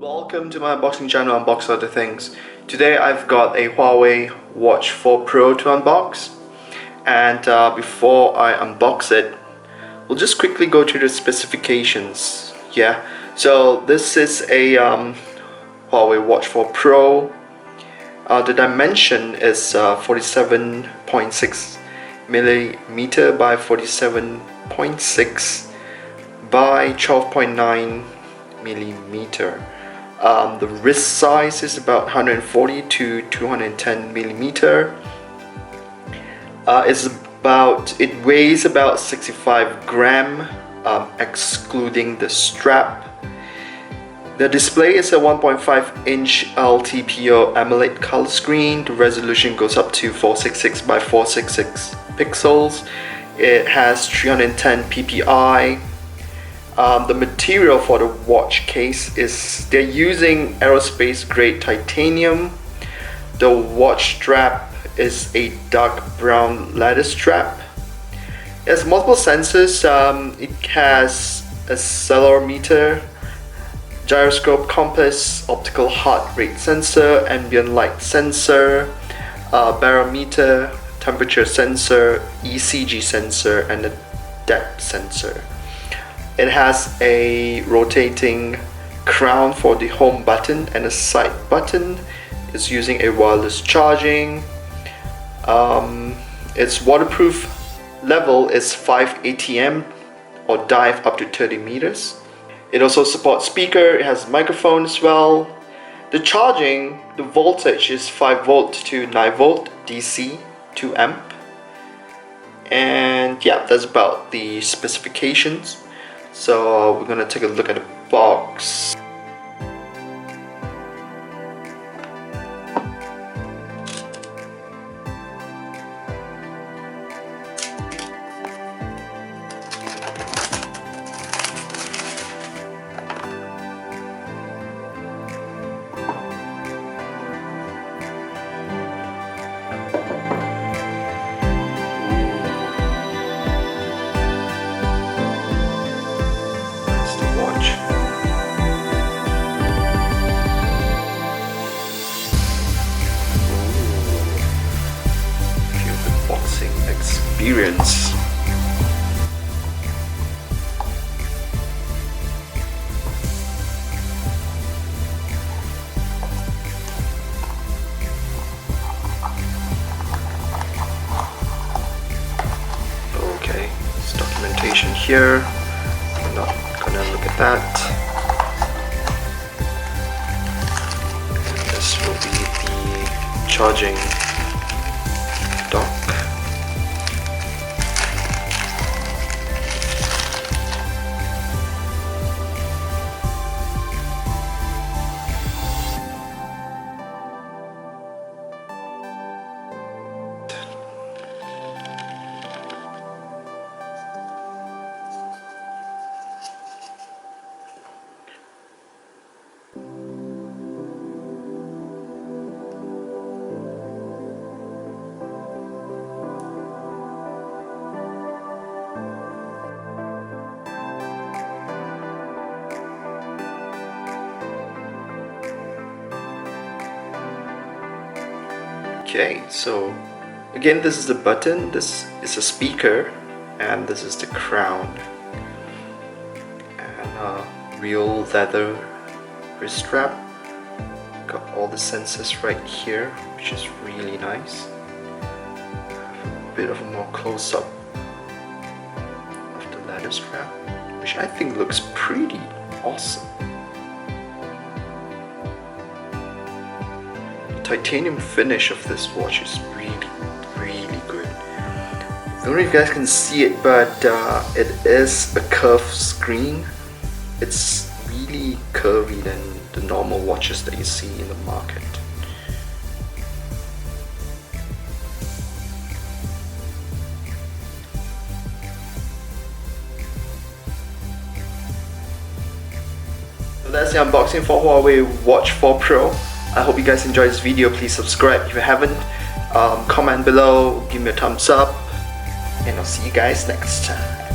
Welcome to my unboxing channel, Unbox Other Things. Today I've got a Huawei Watch 4 Pro to unbox, and before I unbox it, we'll just quickly go through the specifications. So this is a Huawei Watch 4 Pro. The dimension is 47.6 millimeter by 47.6 by 12.9 millimeter. The wrist size is about 140 to 210 millimeter. It weighs about 65 gram, excluding the strap. The display is a 1.5 inch LTPO AMOLED color screen. The resolution goes up to 466 by 466 pixels. It has 310 ppi. The material for the watch case is they're using Aerospace-Grade titanium. The watch strap is a dark brown leather strap. It has multiple sensors. It has Accelerometer, Gyroscope, compass, optical heart rate sensor, ambient light sensor, barometer, temperature sensor, ECG sensor, and a depth sensor. It has a rotating crown for the home button and a side button. It's using a wireless charging. Its waterproof level is 5 ATM or dive up to 30 meters. It also supports speaker. It has microphone as well. The charging, the voltage is 5 volt to 9 volt DC 2 amp. And yeah, that's about the specifications. So we're gonna take a look at the box. Experience. Okay, it's documentation here. I'm not gonna look at that. This will be the charging dock. Okay, so again, this is the button, this is a speaker, and this is the crown, and a real leather wrist strap. Got all the sensors right here, which is really nice. A bit of a more close-up of the leather strap, which I think looks pretty awesome. Titanium finish of this watch is really good. I don't know if you guys can see it, but it is a curved screen. It's really curvy than the normal watches that you see in the market. So that's the unboxing for Huawei Watch 4 Pro. I hope you guys enjoyed this video. Please subscribe if you haven't. Comment below, give me a thumbs up, and I'll see you guys next time.